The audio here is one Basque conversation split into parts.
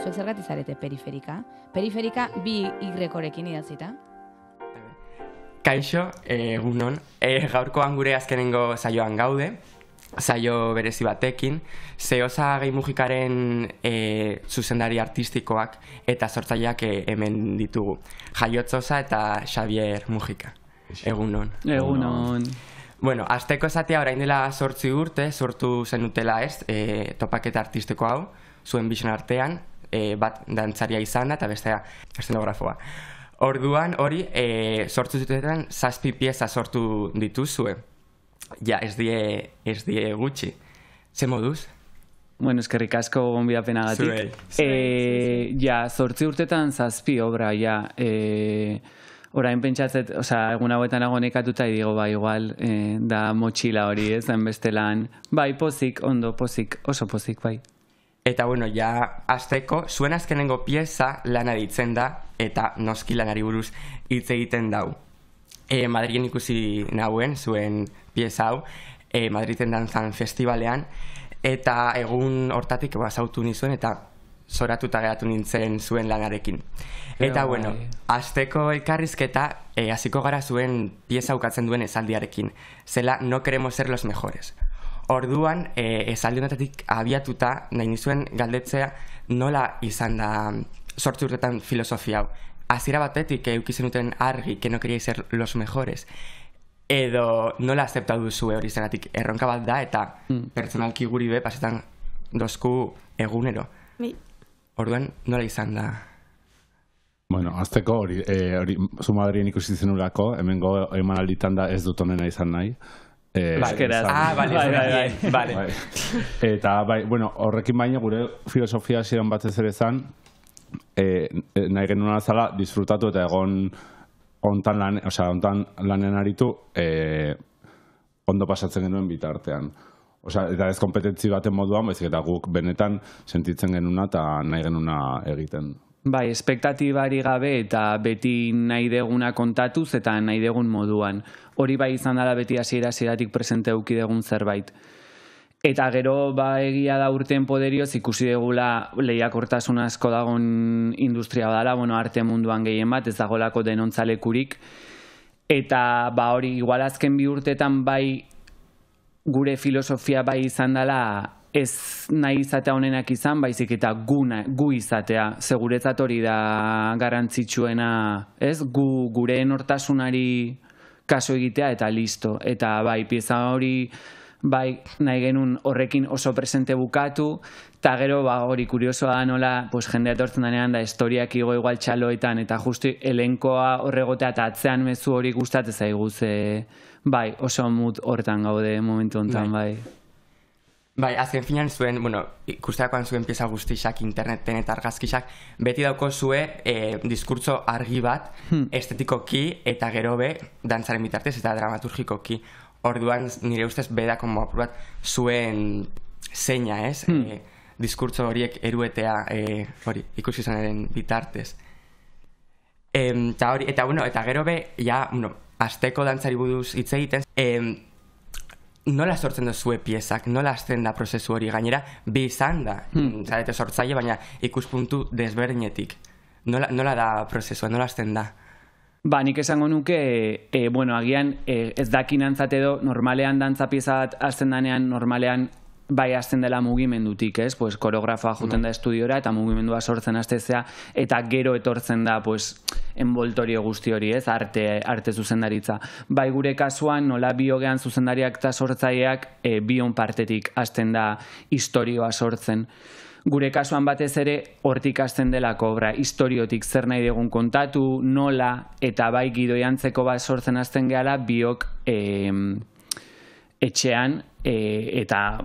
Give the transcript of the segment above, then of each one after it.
zuek zergatik zarete periferika? Periferika bi Y-rekin idatzita. Kaixo, egunon. Gaurkoan gure azkenengo saioan gaude, saio berezi batekin, Zeosa Gehi Mujikaren zuzendari artistikoak eta sortzaileak hemen ditugu. Jaiotzosa eta Xavier Mujika. Egunon. Egunon. Bueno, azteko esatea orain dela 8 urte, sortu zenutela topaketa artistiko hau, zuen bixen artean, bat dantzaria izan da eta bestea eszenografoa. Orduan hori, sortu zituetan 7 pieza sortu dituzue. Ja, ez die gutxi. Ze moduz? Bueno, eskerrik asko gonbidapenagatik. Ja, 8 urtetan 7 obra, ja. Orain pentsatzet, egun hauetan agonekatuta digo, igual, da motxila hori, ez, hainbeste lan. Bai, pozik, ondo, pozik, oso pozik, bai. Eta, bueno, ja, azteko, zuen azkenengo pieza lana ditzen da, eta noski lanari buruz hitz egiten dau. Madrilen ikusi nauen, zuen pieza hau, Madriden dantzan festivalean, eta egun hortatik bazautu nizuen, eta zoratuta geratu nintzen zuen lanarekin. Eta, bueno, azteko elkarrizketa, hasiko gara zuen pieza ukatzen duen esaldiarekin. Zela, no queremos ser los mejores. Orduan, esaldi honetatik abiatuta, nahi nizuen galdetzea, nola izan da 8 urtetan filosofia hau. Hasiera batetik eukizen duten argi, que no queríais ser los mejores. Edo nola azepta duzu hori zenatik erronka bat da, eta pertsonalki guri be, pasetan dozku egunero. Orduan, nola izan da? Bueno, azteko hori, zu Madrien ikusi zenulako, hemengo emanalditan da ez dut onena izan nahi. Bale. Eta, bueno, horrekin baina gure filosofia ziren batez ere zan, nahi genuen azala, disfrutatu eta egon ontan lanen aritu, ondo pasatzen genuen bitartean. Eta ez kompetentzi baten moduan, baizik eta guk benetan sentitzen genuna eta nahi genuna egiten. Bai, espektatibari gabe eta beti nahi deguna kontatuz eta nahi degun moduan. Hori bai izan dela beti hasieratik presente eduki degun zerbait. Eta gero egia da urteen poderioz ikusi degula lehiakortasun asko dagon industria badala, arte munduan gehien bat, ez dagolako denontzalekurik. Eta hori igual azken 2 urtetan bai gure filosofia bai izan dela ez nahi izatea honenak izan, baizik eta gu izatea. Seguretzat hori da garrantzitsuena, ez? Gure nortasunari kaso egitea eta listo. Eta bai, pieza hori bai nahi genuen horrekin oso presente bukatu, eta gero hori kuriosoa da nola jendea etortzen denean da historiak igo igual txaloetan, eta justu elenkoa horregotea eta atzean mezu hori gustatzen zaigu, bai, oso mut hortan gaude momentu honetan, bai. Bai, azken finan zuen, ikusteakoan zuen pieza guztixak, interneten eta argazkixak, beti dauko zue diskurtso argi bat, estetikoki eta gero dantzaren bitartez eta dramaturgikoki. Orduan, nire ustez, bedako apur bat zuen zeina, ez? Diskurtso horiek eruetea ikusi zonaren bitartez. Eta gero azteko dantzari buruz hitz egiten, nola sortzen da zue piezak, nola azten da prozesu hori, gainera, bi izan da, zarete sortzaile, baina ikuspuntu desberdinetik. Nola da prozesua, nola azten da? Nik esango nuke, agian ez dakin antzat edo, normalean dantza pieza bat azten danean, normalean bai azten dela mugimendutik, ez? Koreografoa juten da estudiora eta mugimendua sortzen aztezea, eta gero etortzen da envoltorio guzti hori, ez? Arte zuzendaritza. Bai gure kasuan, nola biogean zuzendariak eta sortzaileak bion partetik azten da historioa sortzen. Gure kasuan batez ere hortik hasten delako obra, historiotik zer nahi dugun kontatu, nola, eta bai gidoiantzeko bat sortzen hasten gehala biok etxean eta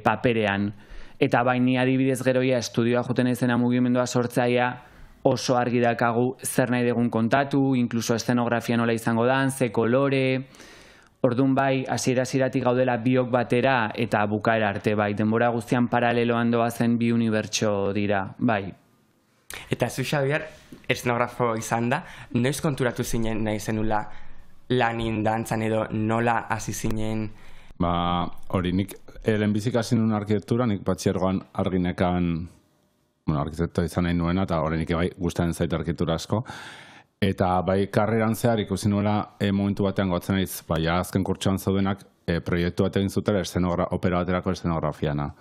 paperean. Eta bai ni adibidez geroia estudioa joten izena mugimendua sortzaia oso argi dakagu zer nahi dugun kontatu, inkluso eszenografia nola izango dan, ze kolore. Orduan bai, hasieratik gaudela biok batera eta bukaera arte, bai, denbora guztian paraleloan doazen bi unibertso dira, bai. Eta zu, Xavier, eszenografo izan da, noiz konturatu zinen nahi zenula lanin dantzan edo nola hasi zinen? Hori, nik lehenbizik hasi nuen arkitektura, nik batxergoan arginekan arkitekto izan nahi nuena, eta horrenik bai gustaren zait arkitektura asko. Eta bai karreran zehar ikusi nuela momentu batean gotzen naiz, bai azken kurtsoan zaudenak proiektu bat egin zutela opera baterako eszenografiana.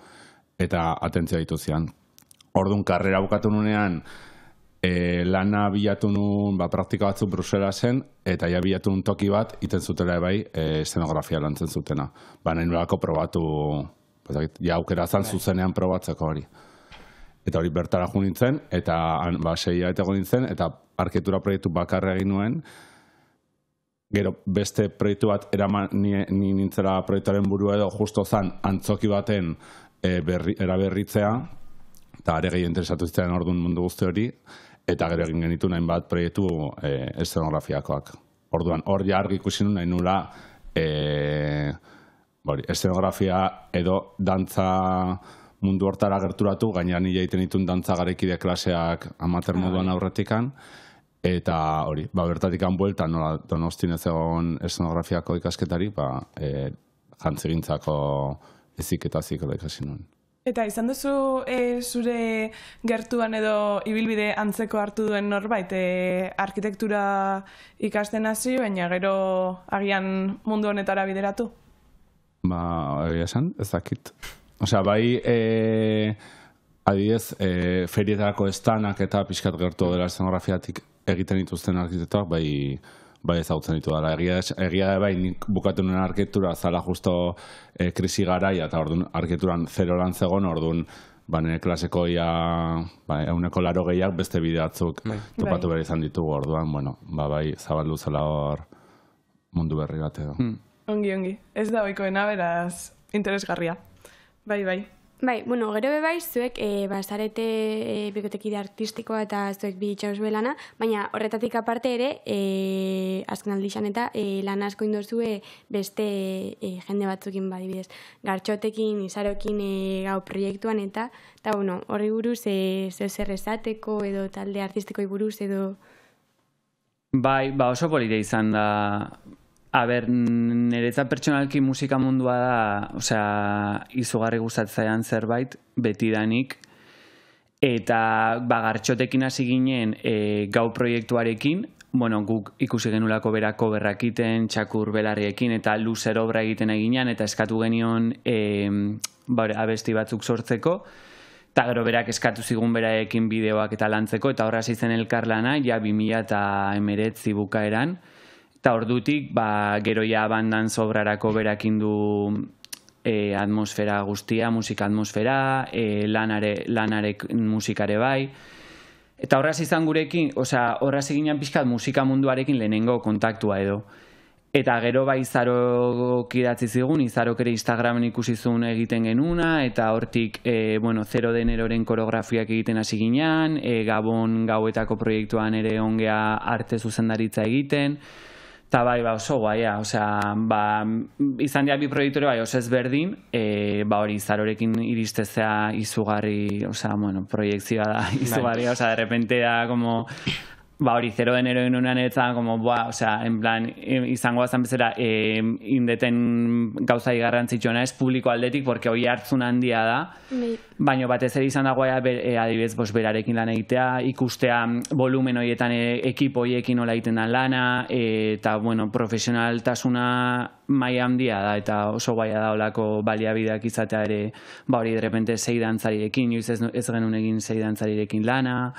Eta atentzioa ditu zian. Orduan karrera bukatu nunean, lana bilatu nun, praktika batzuk Bruselasen, eta ja bilatu nun toki bat, iten zutela bai, eszenografia lantzen zutena. Nahi nolako probatu, ja aukera zan zuzenean probatzeko hori. Eta hori bertara jo nintzen, eta 6 hilabete egon nintzen, eta arkitektura proiektu bakarra egin nuen, gero beste proiektu bat eraman ni nintzela proiektuaren burua edo justo zan antzoki baten eraberritzea, eta are gehi interesatu zitzen orduan mundu guzti hori, eta gero egin genitu nahin bat proiektu eszenografiakoak. Orduan, hor ja argi ikusi nahi nula eszenografia edo dantza mundu hortara gerturatu, gaina nila egiten ditun dantza garekide klaseak amater moduan aurretikan, eta hori, bertatikan bueltan nola Donostin ez egon eszenografiako ikasketari, jantzigintzako eziketa zikola ikasi nuen. Eta izan duzu zure gertuan edo ibilbide antzeko hartu duen norbait arkitektura ikasten hasi, baina gero agian mundu honetara bideratu? Egia esan, ez dakit. Osea, bai, adidez, ferietarako estanak eta pixkat gertu dela eszenografiatik egiten dituzten arkitektuak, bai ezagutzen ditu dela. Egia da bai, nik bukatu nuen arkitektura zala justo krisi garaia, eta orduan arkitekturan zero lan zegoen, orduan nire klaseko ia 180 beste bide batzuk topatu behar izan ditugu, orduan, bai, zabaldu zela hor mundu berri bat edo. Ongi. Ez da oikoena, beraz, interesgarria. Bai. Bai, gero bai, zuek zarete bikotekide artistikoa eta zuek bi itxauz belana, baina horretatik aparte ere, azken aldixan eta lan asko indozue beste jende batzukin badibidez. Gartxotekin, Izarokin gau proiektuan eta horri buruz zer esateko edo talde artistikoi buruz edo... Bai, oso polita izan da... niretzat pertsonalki musika mundua da, izugarri gustatzaian zerbait, betidanik, eta gartxotekin hasi ginen gau proiektuarekin, guk ikusi genulako berako berrakiten, txakur belarriekin, eta luzer obra egiten eginean, eta eskatu genion abesti batzuk sortzeko, eta gero berak eskatu zigun beraekin bideoak eta lantzeko, eta horra zen elkarlana, ja 2019 bukaeran, eta ordutik, gero ja bandan sobrarako berakin du atmosfera guztia, musika atmosfera, lanarek musikare bai. Eta horraz izan gurekin, horraz eginan pixkat musika munduarekin lehenengo kontaktua edo. Eta gero Izarok idatzi zigun, Izarok ere Instagramen ikusi zuen egiten genuna, eta hortik, 0 de Neroren koreografiak egiten hasi ginean, Gabon gauetako proiektuan ere ongea arte zuzendaritza egiten, eta oso guaia, izan dira bi proiektore oso ezberdin, hori Izarorekin iristezea izugarri, proiektzioa da izugarri, de repente da como... hori 0 de enero egunean eta en plan, izango bazan bezala indeten gauzai garrantzitsuena ez publiko aldetik, porque hori hartzun handia da, baina batez ere izan dagoa adibidez berarekin lan egitea, ikustea volumen horietan ekipo horiekin nola egiten da lana, eta profesionaltasuna maila handia da, eta oso guaia da olako baliabideak izatea ere, hori de repente 6 dantzarirekin, ez genuen egin 6 dantzarirekin lana,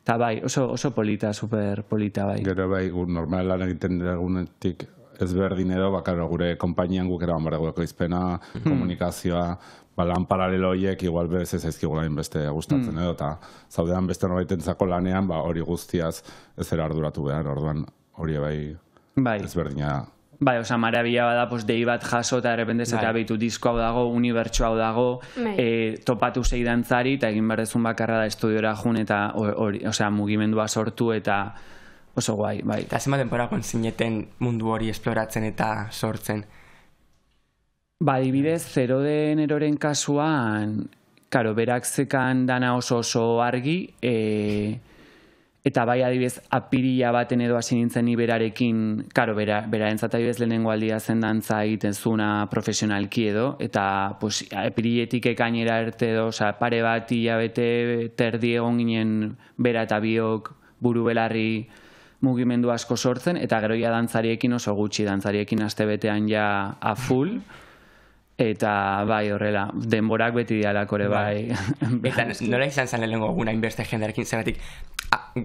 eta oso polita, super polita bai. Gero normal lan egiten dugunetik ezberdin edo, gure konpainian guk eraman baragurako izpena, komunikazioa, lan paralelo horiek, igual berez ez aizkigulain beste gustatzen edo, eta zaudean beste norbaitentzako lanean, hori guztiaz ez era arduratu behar, orduan hori bai ezberdina da. Marabila bada, dei bat jaso eta errepende zeta behitu disko hau dago, unibertsu hau dago, topatu 6 dantzari, eta egin berdezun bakarra da estudiora jun, eta mugimendua sortu, eta oso guai, bai. Eta zema denporakon zineten mundu hori esploratzen eta sortzen? Adibidez, 0 de Neroren kasuan, berak zekan dana oso argi, Eta bai adibidez apirila baten edo hasi nintzen ni berarekin, karo, berarentzat adibidez lehenengo aldia zen dantza egiten zuna profesionalki edo, eta pues, apiriletik ekainera arte edo, pare bat hilabete terdi egon ginen bera eta biok buru belarri mugimendu asko sortzen, eta gero ja dantzariekin oso gutxi, dantzariekin astebetean ja a full, eta bai horrela, denborak beti dialakore bai. Eta nola izan zen lehenengo eguna inbeste jendearekin zeratik,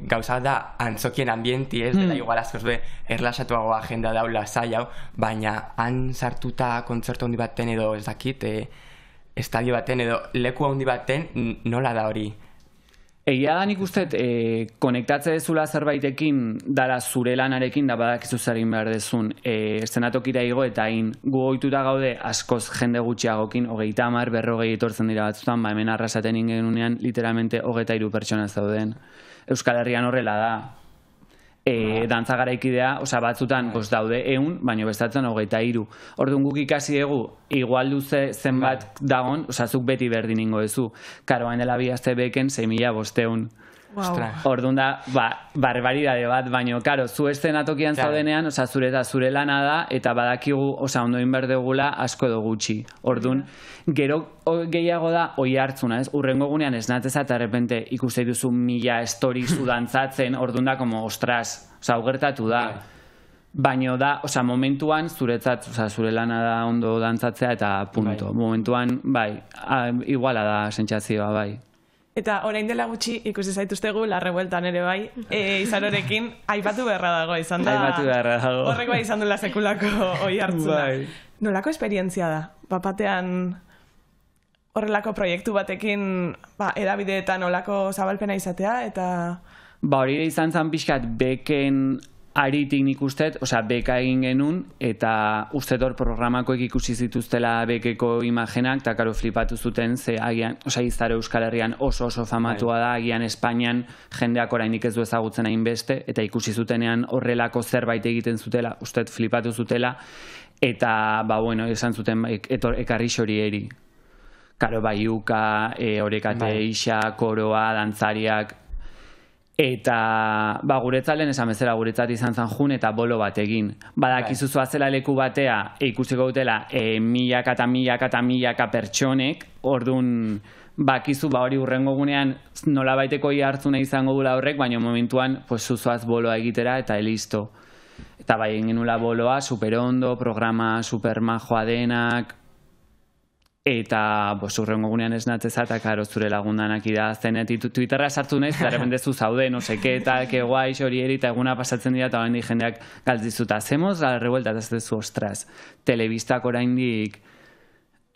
gauza da antzokien ambienti ez, dela igual askoz be erlasatuagoa agenda daula zai hau, baina han sartuta kontzertu handi baten edo ez dakit, estadio baten edo leku handi baten, nola da hori? Egia da nik uste, konektatze dezula zerbaitekin, dala zure lanarekin, da badakizu zer egin behar dezun, eszenatokira igo eta hain gu ohituta gaude askoz jende gutxiagokin, 30, 40 etortzen dira batzutan, ba hemen arrasaten ingenunean literalmente 23 pertsona zauden. Euskal Herrian horrela da. Dantza garaikidea, osea batzutan daude 100, baina bestatzen 23. Orduan guk ikasi dugu, igual duze zenbat dagon, osea zuk beti berdin ingo duzu. Karo, hain dela 2 aste beken 6.500. Orduan da, barbaridade bat, baina, karo, zu eszenatokian zaudenean, osea zure lana da, eta badakigu, osea ondo inberdegula asko edo gutxi. Orduan, gero gehiago da oi hartzuna, ez? Urrengo gunean esnatzeza eta errepente ikuste duzu 1000 story zu dantzatzen, orduan da, como, ostras, osea, gertatu da. Baina da, osea, momentuan zuretzat, osea, zure lana da ondo dantzatzea eta punto. Momentuan, bai, iguala da sentsazioa, bai. Eta orain dela gutxi ikusi zaituztegu La Revueltan ere bai, Izarorekin aipatu beharra dago, izan da. Aipatu beharra dago. Horrek bai izan dula sekulako oi hartzuna. Bai. Nolako esperientzia da? Bapatean horrelako proiektu batekin edabideetan olako zabalpena izatea, eta... Hori izan zan pixkat beken aritik nik ustet, osea, beka egin genuen, eta ustet hor programakoek ikusi zituztela bekeko imagenak, eta karo flipatu zuten, ze agian, osea, Izaro Euskal Herrian oso famatua da, agian Espainian jendeak orainik ez du ezagutzen hainbeste, eta ikusi zutenean horrelako zerbait egiten zutela, ustet flipatu zutela, eta, bueno, esan zuten ekarri xorieri. Karo, Uka, Orekate, Isa, Koroa, dantzariak, eta guretzat lehen esan bezala guretzat izan zan jun eta bolo bat egin. Badakizu zoazela leku batea ikusiko dutela milaka pertsonek, orduan bakizu hori urrengo gunean nola baiteko hartzuna izango dula horrek, baina momentuan zuzoaz boloa egitera eta listo. Eta bai egin genula boloa, superondo, programa supermajoa denak, eta urrengo gunean esnatzeza eta karo zure lagundanak idazten, Twitterra sartu nahiz, eta repente zu zaude, no seke, eta que guai, horieri, eta eguna pasatzen dira, eta oraindik jendeak galtzizuta. Hacemos la revuelta, eta ez dezu, ostras, telebistak oraindik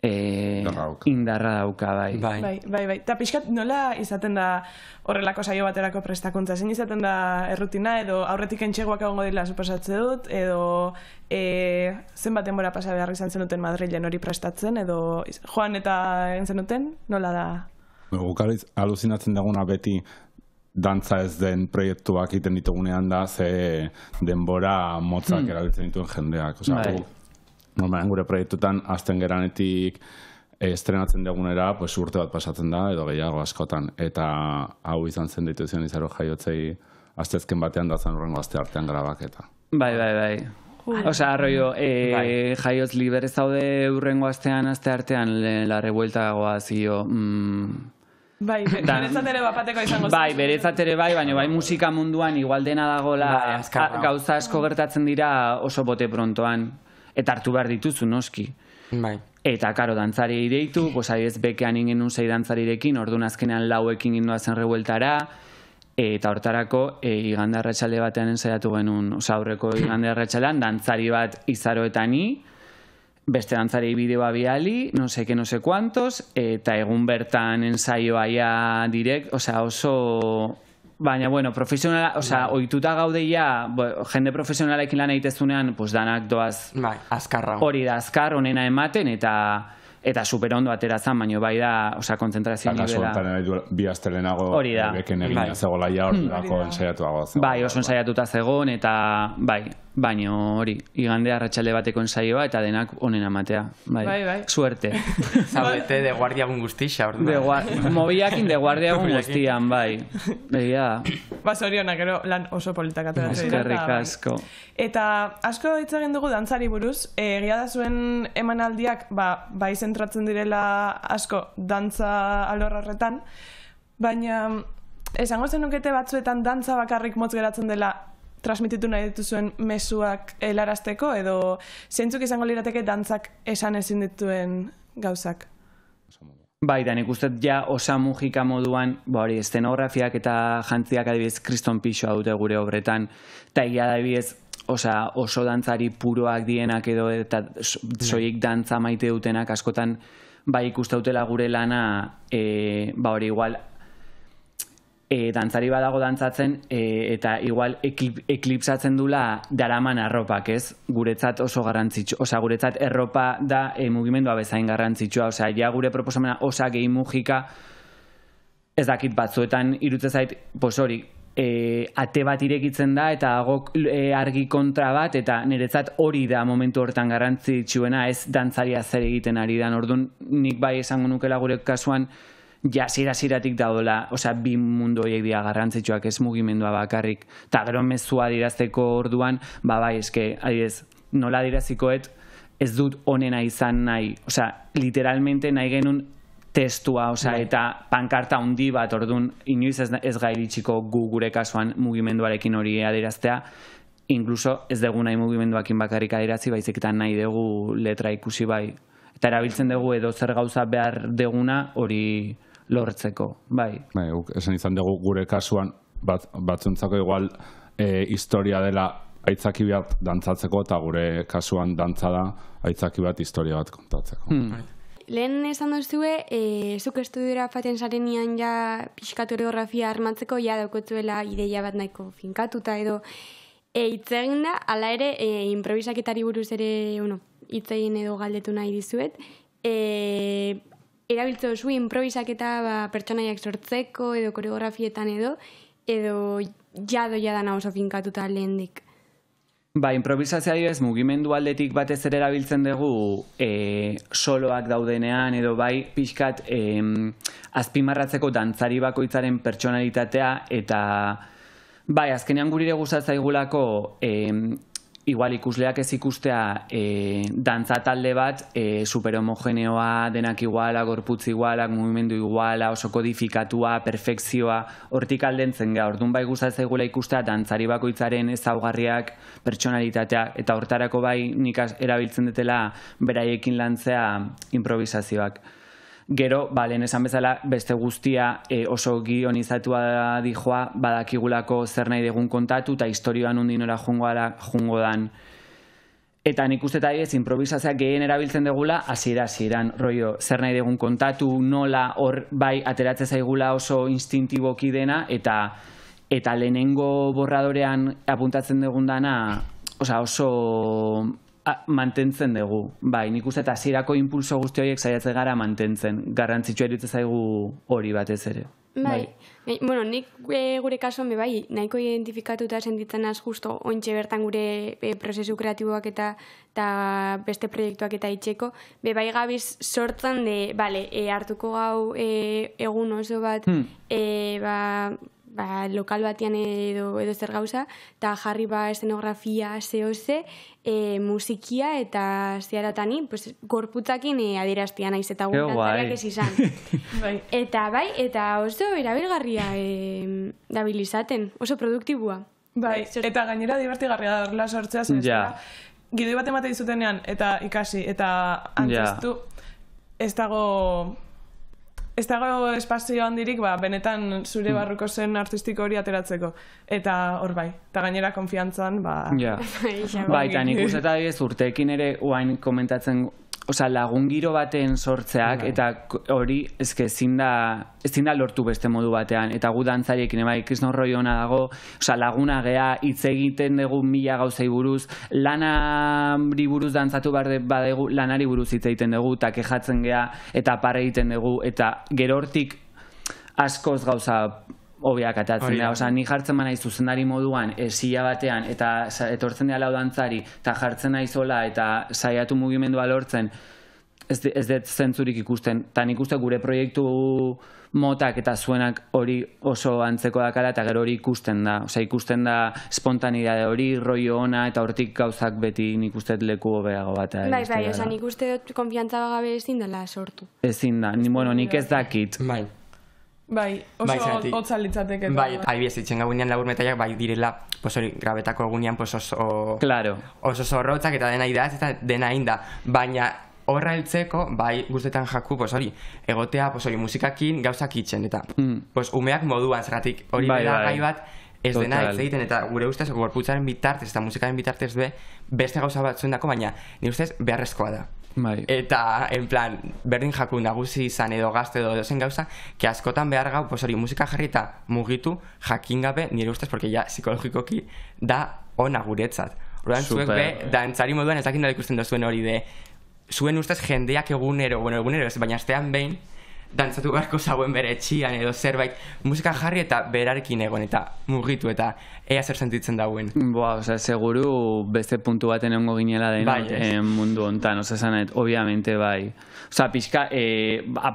indarra dauka, bai. Bai. Eta pixkat nola izaten da horrelako saio baterako prestakuntza? Zein izaten da errutina, edo aurretik entxegoak egongo dira suposatze dut, edo zenbat denbora pasa behar izan zenuten Madrilen hori prestatzen, edo joan eta egin zenuten, nola da? Guk aluzinatzen daguna beti dantza ez den proiektuak egiten ditugunean da, ze denbora motzak erabiltzen dituen jendeak. Normalen gure proiektutan azten geranetik estrenatzen dugunera urte bat pasatzen da, edo gehiago askotan. Eta hau izan zen dituzien Izaro jaiotzei astezken batean da zen urrengo aste artean grabaketa. Bai. Osea, arroio, jaiotz liber zaude urrengo astean, aste artean, La Revuelta goazio... Bai, beretzat ere bapateko izango zen. Bai, beretzat ere bai, baina bai musika munduan igual dena dagoela, gauza asko gertatzen dira oso bote prontoan. Eta hartu behar dituzu, noski. Bai. Eta, karo, dantzari ideitu, adibidez bekean ingen 6 dantzarirekin, orduan azkenean 4ekin ginduazen revueltara, eta hortarako igande arratsalde batean ensaiatu genuen, aurreko igande arratsalean, dantzari bat Izaro eta ni, beste dantzari bideoa biali, no sé cuantos, eta egun bertan ensaioa ja direkt, oso... Baina, bueno, profesionala, ohituta gaudeia, jende profesionalekin lan egitezunean, danak doaz... Bai, azkarra. Hori da, azkar, onena ematen, eta superondo aterazan, baina bai da, kontzentrazio nivela... Kasualtan, bi astelenago, beken egin zegoela ja, orduako ensaiatuago zegoen. Bai, oso ensaiatuta zegoen, eta, bai, baina hori, igande arratsalde bateko ensaioa eta denak onena matea. Bai. Suerte. Zaudete de guardia egun guztixa, orduan. Mobiakin de guardia egun guztian, bai. Begia. Zorionak, gero lan oso politak ateratzen. Eskerrik asko. Eta asko hitz egin dugu dantzari buruz, egia da zuen emanaldiak bai zentratzen direla asko dantza alor horretan, baina esango zenukete batzuetan dantza bakarrik motz geratzen dela transmititu nahi dituzuen mezuak helarazteko, edo zeintzuk izango lirateke dantzak esan ezin dituen gauzak? Bai, da nik uste ja osa mugika moduan, hori, estenografiak eta jantziak adibidez kriston pixoa dute gure obretan, eta egia adibidez oso dantzari puroak dienak edo eta soilik dantza maite dutenak askotan bai ikustautela gure lana, hori igual dantzari badago dantzatzen eta igual eklipsatzen dula daraman arropak, ez? Guretzat oso garrantzitsu, guretzat erropa da mugimendua bezain garrantzitsua, ja gure proposamena osa gehi mugika, ez dakit batzuetan irutzen zait, hori, ate bat irekitzen da eta argi kontra bat, eta niretzat hori da momentu hortan garrantzitsuena, ez dantzaria zer egiten ari da. Orduan nik bai esango nukela gure kasuan ja ziratik daudela, bi mundu horiek dira garrantzitsuak, ez mugimendua bakarrik. Eta gero mezua dirazteko orduan, bai, eske, adibidez, nola dirazikoet ez dut onena izan nahi, literalmente nahi genuen testua, eta pankarta handi bat, orduan, inoiz ez gairitsiko gure kasuan mugimenduarekin hori adiraztea, inkluso ez dugu nahi mugimenduakin bakarrik adirazi, baizik eta nahi dugu letra ikusi bai. Eta erabiltzen dugu edo zer gauza behar deguna hori lortzeko, bai. Esan izan dugu gure kasuan batzuntzako igual historia dela aitzaki bat dantzatzeko, eta gure kasuan dantza da aitzaki bat historia bat kontatzeko. Lehen esan duzue, zuk estudiora faten zarenian ja pixkatu koreografia armatzeko ja daukotzuela ideia bat nahiko finkatuta edo hitz egin da, ala ere improvisaketari buruz ere hitz egin edo galdetu nahi dizuet. Erabiltzo zu improvisaketa pertsonaiak sortzeko edo koreografietan edo jadana oso finkatuta lehendik. Improvisazioa dibez, mugimendu aldetik batez ere erabiltzen dugu soloak daudenean edo pixkat azpimarratzeko dantzari bakoitzaren pertsonalitatea eta azkenean gurire gustatzaigulako igual ikusleak ez ikustea dantza talde bat super homogeneoa, denak iguala, gorputz igualak, mugimendu iguala, oso kodifikatua, perfekzioa, hortik aldentzen gara. Orduan gustatzaigula ikustea dantzari bakoitzaren ezaugarriak, pertsonalitatea, eta hortarako nik erabiltzen dutela beraiekin lantzea improvisazioak. Gero, lehen esan bezala, beste guztia oso gionizatua dijoa, badakigulako zer nahi degun kontatu, eta historioan undinora jungo dan. Eta nik uste eta improvisazioak gehien erabiltzen degula, hasieran, zer nahi degun kontatu, nola hor ateratzen zaigula oso instintiboki dena, eta lehenengo borradorean apuntatzen degun dana, oso mantentzen dugu. Nik uste eta hasierako impulso guzti horiek saiatzen gara mantentzen. Garrantzitsua iruditzen zaigu hori batez ere. Nik gure kasuan nahiko identifikatuta sentitzen az justo ointxe bertan gure prozesu kreatiboak eta beste proiektuak eta itxeko. Gabiz sortzen hartuko gau egun oso bat lokal batian edo zer gauza, eta jarri estenografia, zehose, musikia eta zeharatani, gorputzakin adieraztia naiz eta guntantariak ez izan. Eta oso erabilgarria dabilizaten, oso produktibua. Eta gainera divertigarria da sortzea, gidoi bat emate dizutenean, eta ikasi, eta antzestu, ez dago espazio handirik, benetan zure barruko zen artistiko hori ateratzeko. Eta hor eta gainera konfiantzan, eta nik uste eta urteekin ere oain komentatzen, lagun giro baten sortzeak, eta hori ezin da lortu beste modu batean, eta gu dantzariekin, kriston roi hona dago, laguna gea, hitz egiten dugu 1000 gauzei buruz, lanari buruz dantzatu badegu, lanari buruz hitz egiten dugu, eta kejatzen gea, eta parre egiten dugu, eta gero hortik askoz gauza hobiak atatzen Hori da. da. Osea, ni jartzen naiz zuzendari moduan, silla batean, eta etortzen dela dantzari, eta jartzen naizola, eta saiatu mugimendua lortzen, ez dut zentzurik ikusten. Eta nik uste gure proiektu motak eta zuenak hori oso antzeko dakala, eta gero hori ikusten da. Osea, ikusten da espontaneidade hori, rollo ona, eta hortik gauzak beti nik uste leku hobeago bat. Bai, osea, nik uste dut konfiantza gabe ezin dela sortu. Ezin da, nik ez dakit. Bai. Bai, Bai, oso zeratik. hotza litzateke. Bai, adibidez, itzen gaunean labur metaiak bai direla, pues hori, grabetako egunean pues oso Claro. zorrotzak eta dena idaz eta dena inda, baina horra heltzeko, bai guztetan jaku, pues hori, egotea, pues hori, musikakin gauzak itxen, eta pues umeak moduan, zeratik hori Bai, bera bai. gai bat, ez dena Total. hitz egiten, eta gure ustez, gorputzaren bitartez eta musikaren bitartez beste gauza batzuendako, baina nire ustez beharrezkoa da. Bai. Eta, en plan, berdin jaku nagusi izan edo gazte edo zen gauza, que askotan behar gau, pues hori, musika jarri eta mugitu jakin gabe, nire ustez, porque ja psikologikoki da ona guretzat. Orduan, zuek Super. dantzari moduan ez dakit nola ikusten duzuen hori de, zuen ustez jendeak egunero ez, baina astean behin, dantzatu beharko zauen bere etxian edo zerbait, musika jarri eta berarekin egon eta mugitu eta ea zer sentitzen dauen. Boa, osea, seguru beste puntu baten egongo ginela Bai, denok mundu hontan, osea, esanet, obviamente bai. Osea, pixka,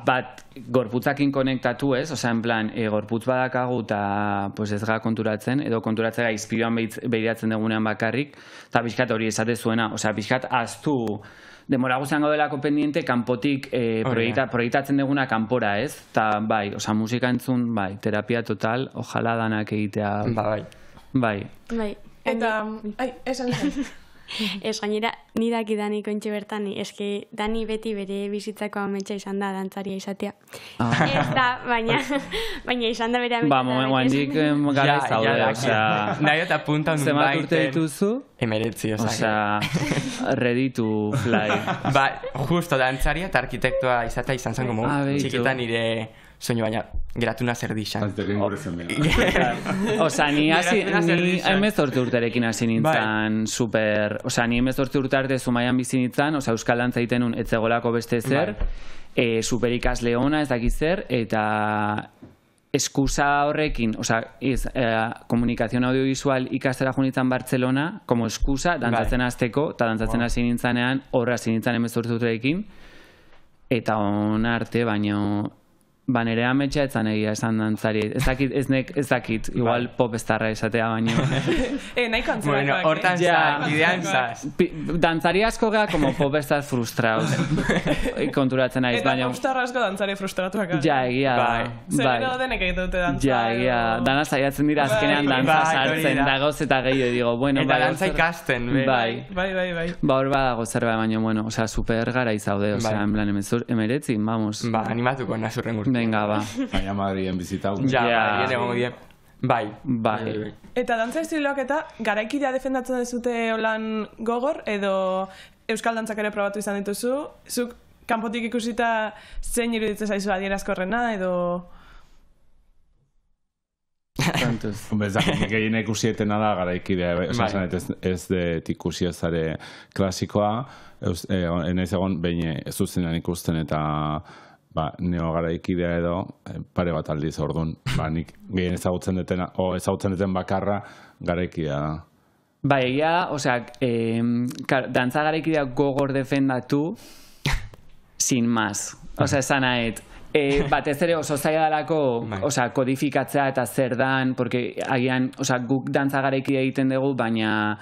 bat gorputzakin konektatu ez, osea, en plan, gorputz badakagu eta pues ez gara konturatzen, edo konturatzea izpiluan behiratzen dugunean bakarrik, eta pixkat hori esate zuena, osea, pixkat aztu demora guztian gaudelako pendiente kanpotik proiektatzen duguna kanpora, ez? Eta bai, osea, musika entzun, bai, terapia total, ojalá danak egitea. Bai. Bai. Bai. Eta, esan. Ez gainera, ni daki Dani kontxe bertan, eske Dani beti bere bizitzako ametsa izan da dantzaria izatea. Ez da, baina izan da bere ametsa. Ba, momentuan gara zaude, osea... Nahi eta punta un Zemat urte dituzu? 19, Osea, ready to fly. Ba, justo dantzaria eta arkitektoa izatea izan zen como txikitan nire soinu, baina geratu na zer dixan. Aztekin gure zen Osea, ni 18 urterekin hasi nintzen super... Osea, ni 18 urte arte Zumaian bizi nintzen, osea, euskal dantza egiten nun etzegolako beste zer, super ikasle ona, ez dakiz zer, eta eskusa horrekin, osea, komunikazio audiovisual ikastera junitzen Barcelona, como eskusa, dantzatzen hasteko, eta dantzatzen hasi nintzenean, horra hasi nintzen 18 urterekin, eta on arte, baino... Ba, nire ametsa etzan egia esan dantzari. Ez dakit, igual pop estarra esatea baino. Nahiko antzerakoak. Bueno, hortan zan, idean zaz. Dantzari asko gara, como pop estaz frustrauz. Konturatzen naiz, Eta baina... popstar asko dantzari frustratuak. Ja, egia da. Zero denek egite dute dantza. Ja, egia da. Dana saiatzen dira azkenean dantza sartzen, dagoz eta gehiago, digo, bueno... Eta dantza ikasten, Bai. Ba, hor badago zerbait, baina, bueno, osea, super gara izaude, osea, en plan, emeretzi, vamos. Ba, animatuko nazurren gurtu. Venga, ba. Baina Madrien bizitau. Ja, bien egon bien. Bai. Eta dantza estiloak eta garaikidea defendatzen dezute holan gogor, edo euskal dantzak ere probatu izan dituzu, zuk kanpotik ikusita zein iruditzen zaizu adierazkorrena, edo... Bezako, gehien ikusietena da garaikidea, ez dut ikusi ezare klasikoa, enaiz egon behin zuzenean ikusten eta neo garaikidea edo pare bat aldiz orduan, nik gehien ezagutzen duten bakarra garaikidea da. Ba, egia, osea, dantza garaikidea gogor defendatu sin más. Osea, esan nahet. Batez ere oso zaila dalako, osea, kodifikatzea eta zer dan, porque agian, osea, guk dantza garaikidea egiten dugu, baina,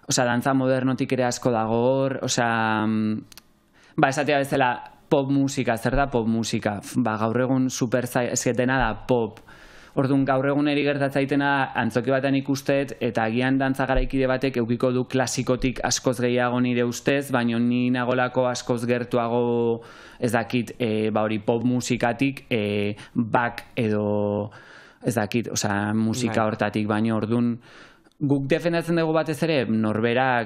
osea, dantza modernotik ere asko dago hor, osea, esatea bezala, pop musika, zer da pop musika? Ba, gaur egun super zaila, dena da pop. Orduan, gaur egun eri gertatzaitena antzoki batean ikusteet, eta agian dantza garaikide batek eukiko du klasikotik askoz gehiago nire ustez, baina ni nagolako askoz gertuago ez dakit, hori pop musikatik, back edo ez dakit, osea, musika hortatik, baina orduan, guk defendatzen dugu batez ere norbera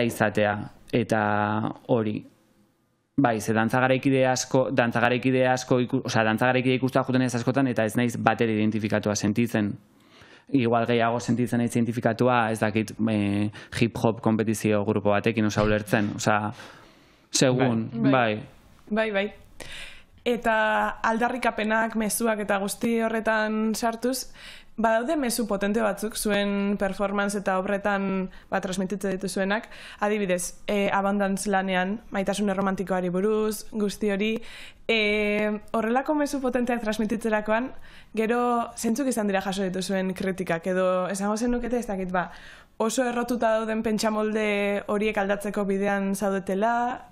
izatea, eta hori. Bai, ze dantza garaikide ikustua juten ez askotan, eta ez naiz batere identifikatua sentitzen. Igual gehiago sentitzen naiz identifikatua, ez dakit hip-hop kompetizio grupo batekin, ulertzen. Segun, bai. Bai. eta aldarrikapenak, mezuak eta guzti horretan sartuz, badaude mezu potente batzuk zuen performance eta obretan transmititzen dituzuenak, adibidez, Abundance lanean, maitasun erromantikoari buruz, guzti hori, horrelako mezu potenteak transmititzerakoan, gero zentzuk izan dira jaso dituzuen kritikak, edo esango zenukete ez dakit, oso errotuta dauden pentsamolde horiek aldatzeko bidean zaudetela,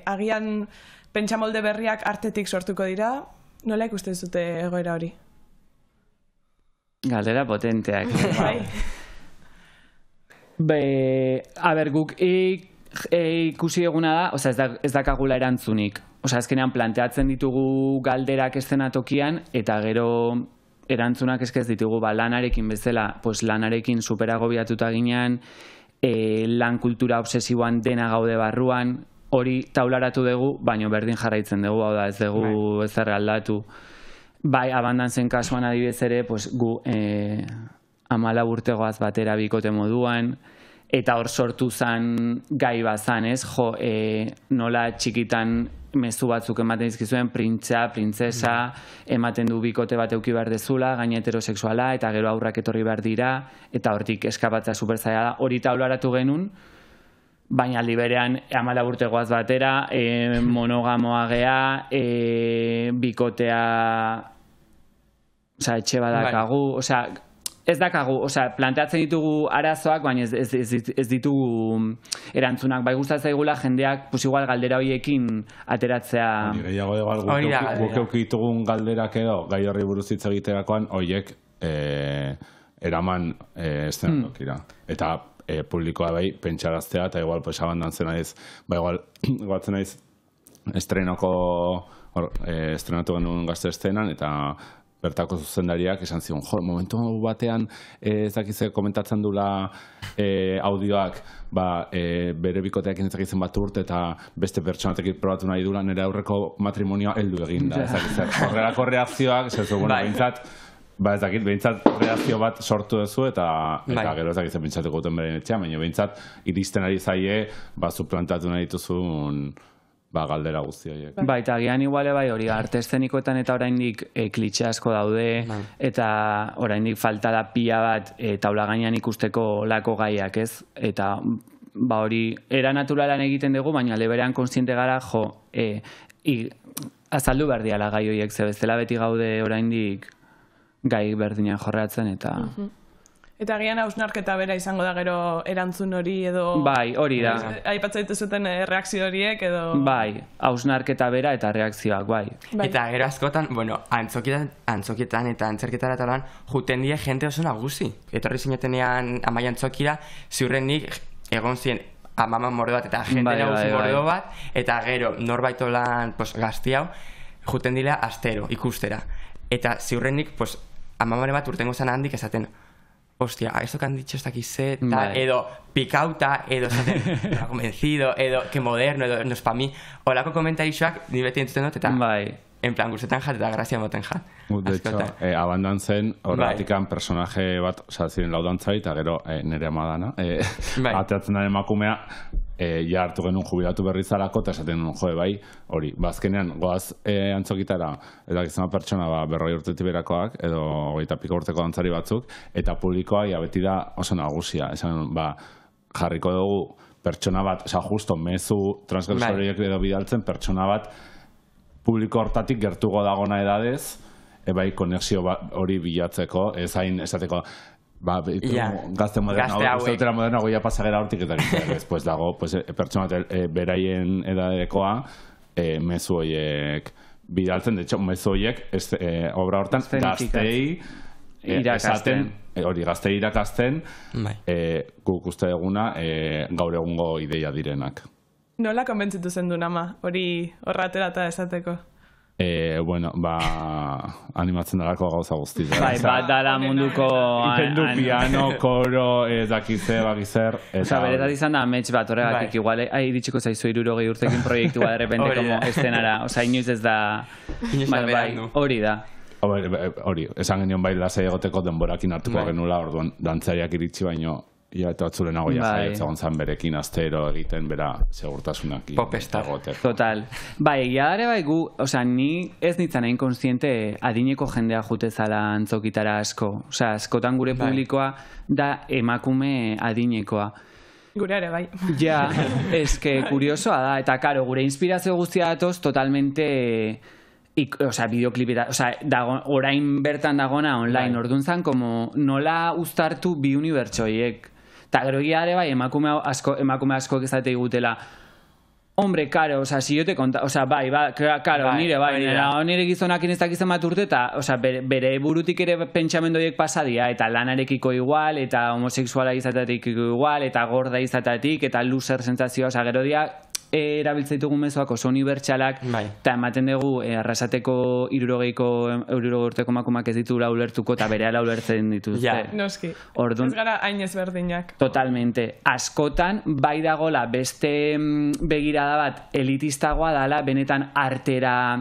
agian pentsamolde berriak artetik sortuko dira, nola ikusten zute egoera hori? Galdera potenteak. Guk ikusi eguna da, ez dakagula erantzunik. Azkenean planteatzen ditugu galderak eszenatokian, eta gero erantzunak ez ditugu lanarekin bezala, lanarekin superagobiatuta ginean, lan kultura obsesiboan dena gaude barruan, hori taularatu dugu, baino berdin jarraitzen dugu, hau da, ez dugu ezer aldatu. Bai, Abandantzen kasuan adibidez ere, gu 14 urtegoaz batera bikote moduan, eta hor sortu zen gai bazan, ez? Nola txikitan mezu batzuk ematen dizkizuen, printzea, printzesa, ematen du bikote bat euki behar dezula, gaina heterosexuala, eta gero aurrak etorri behar dira, eta hortik eskapatzea superzaila da, hori taularatu genuen, baina liberean 14 urtegoaz batera, monogamoa gea, bikotea, etxe badakagu, ez dakagu, planteatzen ditugu arazoak, baina ez ditugu erantzunak. Bai gustatzen zaigula jendeak, igual galdera horiekin ateratzea. Gehiago egal, guk eukitugun galderak edo, gai horri buruz hitz egiterakoan, horiek eraman eszenatokira. Eta publikoa bai pentsaraztea, eta igual Abandantzen naiz, igual naiz estrenatu genuen gazte estenan, eta bertako zuzendariak esan zion, momentu batean ez dakize komentatzen dula audioak, bere bikoteak ez dakizen bat urte eta beste pertsonatekin probatu nahi dula, nire aurreko matrimonioa heldu egin da. Horrelako reakzioak, behintzat reakzio bat sortu duzu eta gero ez dakizen pentsatuko duten beren etxean, baina behintzat iristen ari zaie, zu plantatu nahi dituzun galdera guzti horiek. Eta agian iguale hori arte eszenikoetan eta oraindik klitxe asko daude eta oraindik falta da pila bat taula gainean ikusteko lako gaiak, ez? Eta hori era naturalan egiten dugu, baina leberean kontziente gara azaldu behar diala gai horiek, ze bestela beti gaude oraindik gai berdinean jorratzen eta... Eta agian hausnarketa bera izango da gero erantzun hori edo... Bai, hori da. Aipatzen dituzuten reakzio horiek edo... Bai, hausnarketa bera eta reakzioak, bai. Eta gero askotan, antzokietan eta antzerketara eta lan, juten die jente oso nagusi. Etorri zinetenean Amaia Antzokira, ziurrenik egon ziren amama mordo bat eta jente nagusi mordo bat, eta gero norbaito lan gazti hau, juten dira astero, ikustera. Eta ziurrenik, amamare bat urtengo zan handik esaten, hostia, esto que han dicho está aquí edo picauta, edo convencido, edo que moderno, edo no es pa mi. Olako komentarixoak ni beti entzuten dut, eta en plan guztetan jat eta grazia moten jat. De hecho, Abandantzen horretikan personaje bat, ziren laudantzai, eta gero nire amadana, ateatzen da emakumea, ja hartu genuen jubilatu berrizarako, eta esaten nuen, hori, bazkenean, goaz antzokitara, eta gizema pertsona 40 urtetik berakoak, edo 25 urteko dantzari batzuk, eta publikoa, beti da oso nagusia, esan, jarriko dugu pertsona bat, justo mezu transgresoriek edo bidaltzen, pertsona bat publiko hortatik gertugo dagona edadez, konexio hori bilatzeko, ez hain esateko, gazte moderna goia pasagera hortik eta después dago pertsona beraien edadekoa mezu horiek bidaltzen, de hecho mezu horiek obra hortan gaztei irakasten, guk uste eguna gaur egungo ideia direnak. Nola konbentzitu zen duen ama, hori horratera eta esateko? Animatzen dalako gauza guzti. Dala munduko... Ipendu piano, koro, dakize, bakizer... Beretat izan da amets bat, horregatik, igual, iritsiko zaizu 60 urtekin proiektua, de repente, como estenara, inoiz ez da... Hori da. Hori, esan genion lasai egoteko denborakin hartuko genula, orduan, dantzariak iritsi baino, eta batzulenago jaietza gontzan berekin astero egiten, bera segurtasunak Popestar. Total. Bai, egia dara bai gu, osea, ni ez nintzen hain konstiente adineko jendea jutezala antzokitara asko. Osea, askotan gure publikoa da emakume adinekoa. Gure ere, bai. Ja, eske kuriosoa da, eta karo, gure inspirazio guztia datoz totalmente, bideoklipera, orain bertan dagona online, orduan zan, como nola uztartu bi unibertsoiek. Eta gero egia ere bai, emakume asko ezate igutela, hombre, karo, si yo te conta, karo, nire gizonakin ez dakizen bat urte, eta bere burutik ere pentsamendoiek pasadia, eta lanarekiko igual, eta homosexuala izatetik igual, eta gorda izatetik, eta loser sentsazioa, gero dia, erabiltzen ditugu mezuak oso unibertsalak, eta ematen dugu arrasateko 60 urteko emakumeak ez ditugula ulertuko, eta berehala ulertzen dituzte. Noski, ez gara hain ezberdinak. Totalmente. Askotan, bai dagola beste begirada bat elitistagoa dala, benetan artera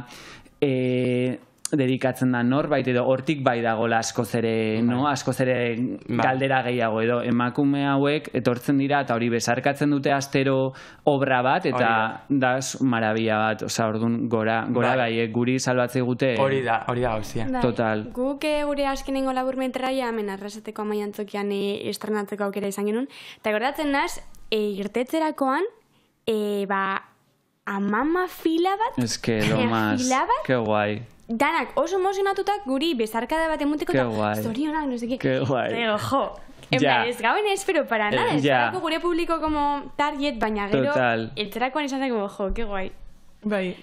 dedikatzen da norbait, edo hortik bai dagola askoz ere galdera gehiago, edo emakume hauek etortzen dira, eta hori besarkatzen dute astero obra bat, eta da marabia bat, orduan gora bai, guri salbatzei gute. Hori da gauzia. Total. Guk gure azkenengo laburmetraia hemen Arrasateko Amaiantzokian estrenatzeko aukera izan genuen, eta gordatzen naz, irtetzerakoan, amama fila bat, es que lo más, que guai. Danak oso emozionatutak guri bezarkada bat emuteko eta zorionak, no sé qué. Que guai. Ojo, ez gauen espero para nada, ez zarako gure publiko como target, baina gero eltzerakoan izan da como, ojo, que guai. Bai.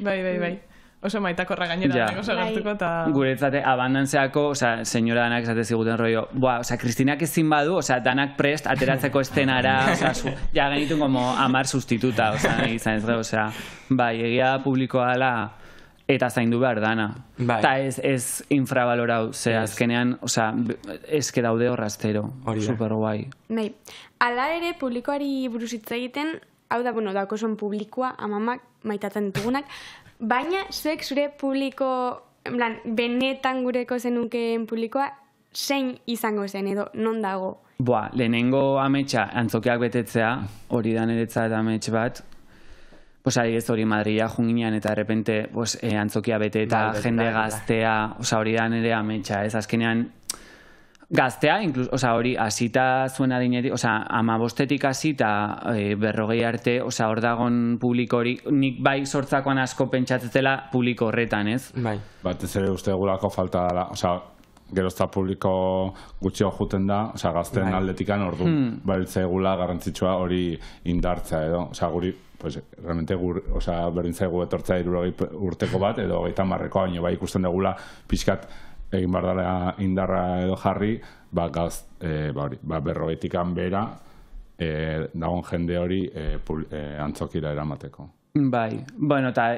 Oso maitakorra gainera, oso gertuko eta... Guretzate, abandantzeako, senyora danak esate ziguten rollo, Kristinak ezin badu, danak prest, ateratzeko estenara, ja genitun como amar sustituta, izan ez gero, bai, egia publikoa dela, eta zaindu behar dana. Eta ez infravalorau, azkenean, eske daude horraztero, super guai. Bai, ala ere publikoari buruz hitz egiten, hau da, dako son publikoa, amamak maitatzen ditugunak, baina zuek zure publiko, benetan gureko zenukeen publikoa, zein izango zen edo non dago? Lehenengo ametsa antzokiak betetzea, hori da niretzat amets bat, adibidez hori Madrila junginean eta errepente antzokia bete eta jende gaztea, hori da nire ametsa, ez azkenean gaztea, hori asita zuen adineri, 15 asita 40 arte, hor dagon publiko hori, nik bai sortzakoan asko pentsatzela publiko horretan, ez? Bai. Batez ere uste gulako falta dela, gero ez da publiko gutxio juten da, gazteen aldetikan orduan, bailtze egula garrantzitsua hori indartza edo, guri, realmente berdin zaigu etortzea 60 urteko bat, edo 30-marrekoa, baina bai ikusten dugula pixkat egin behar dela indarra edo jarri, 40-etikan bera dagoen jende hori antzokira eramateko. Bai, bueno, eta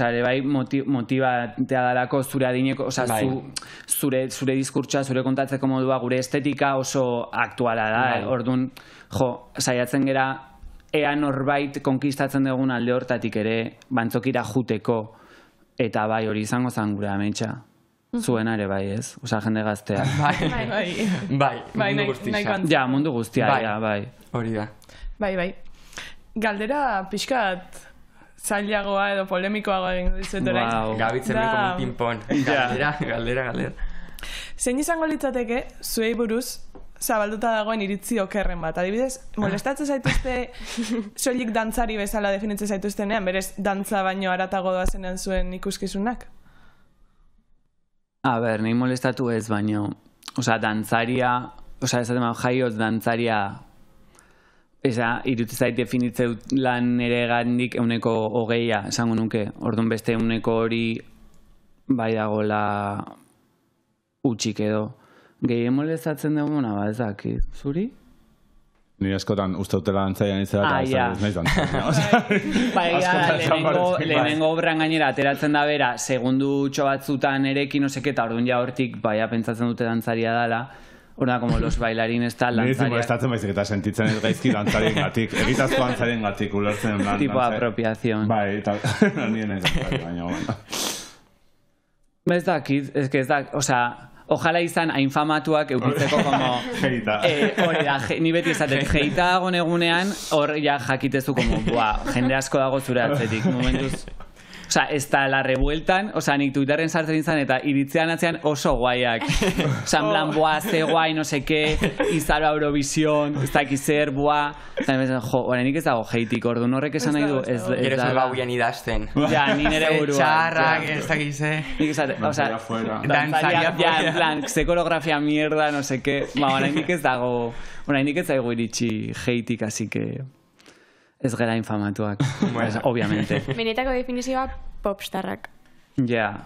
ere bai motibatea dalako zure adineko, zure diskurtsa, zure kontatzeko modua, gure estetika oso aktuala da, orduan, saiatzen gera ea norbait konkistatzen dugun alde hortatik ere bantzokira juteko, eta bai hori izango zan gure ametsa. Zuena ere bai, ez? Jende gaztea. Bai, mundu guztia. Ja, mundu guztia, bai. Hori da. Bai. Galdera pixkat zailagoa edo polemikoagoa egin dizuet orain. Gabitzen beko un ping-pong. Galdera. Zein izango litzateke, zuei buruz, zabalduta dagoen iritzi okerren bat. Adibidez, molestatzen zaituzte soilik dantzari bezala definitzen zaituztenean, berez dantza baino haratago doazenean zuen ikuskizunak? A ber, nahi molestatu ez baino, dantzaria, ezaten jaiot dantzaria, irutu zait definitzeu lan ere gandik 20%, esango nuke, orduan beste 1% hori bai dagoela utxik edo. Gehien molestatzen duguna, ez dakit, zuri? Ni askotan uste dutela dantzaian izela, eta ez nahiz dantzaian. Lehenengo obran gainera ateratzen da bera, segundu batzutan erekin, eta orduan ja hortik, pentsatzen dute dantzaria dela, hori como los bailarines tal, dantzaria. Nire molestatzen baizik eta sentitzen ez gaizki dantzarien gatik, egitazko dantzarien gatik, ulertzen lan. Tipo apropiazion. Bai, eta nien ez dantzari, baina. Ez dakit, ez dakit, Ojala izan hain famatuak eukitzeko como... Jeita. Hori da, ni beti esaten, jeita dagoen egunean, hor ja jakitezu como, jende asko dago zure atzetik, momentuz... Osa, ez da la revueltan, osa, nik Twitterren sartzen izan eta iritzean atzean oso guaiak. Osa, en plan, ze guai, no seke, izaro Eurovision, ez dakiz zer, jo, oraindik ez dago heitik, orduan horrek esan nahi du, ez Gero da... zu gauian idazten. Ja, ni nere buruan. Txarrak, ez dakiz, Nik esate, osa, Dantzaria ja, en plan, ze koreografia mierda, no seke, oraindik ez dago, oraindik ez dago iritsi heitik, así que... Ez gara infamatuak, bueno. Obviamente. Benetako definizioa popstarrak. Ja.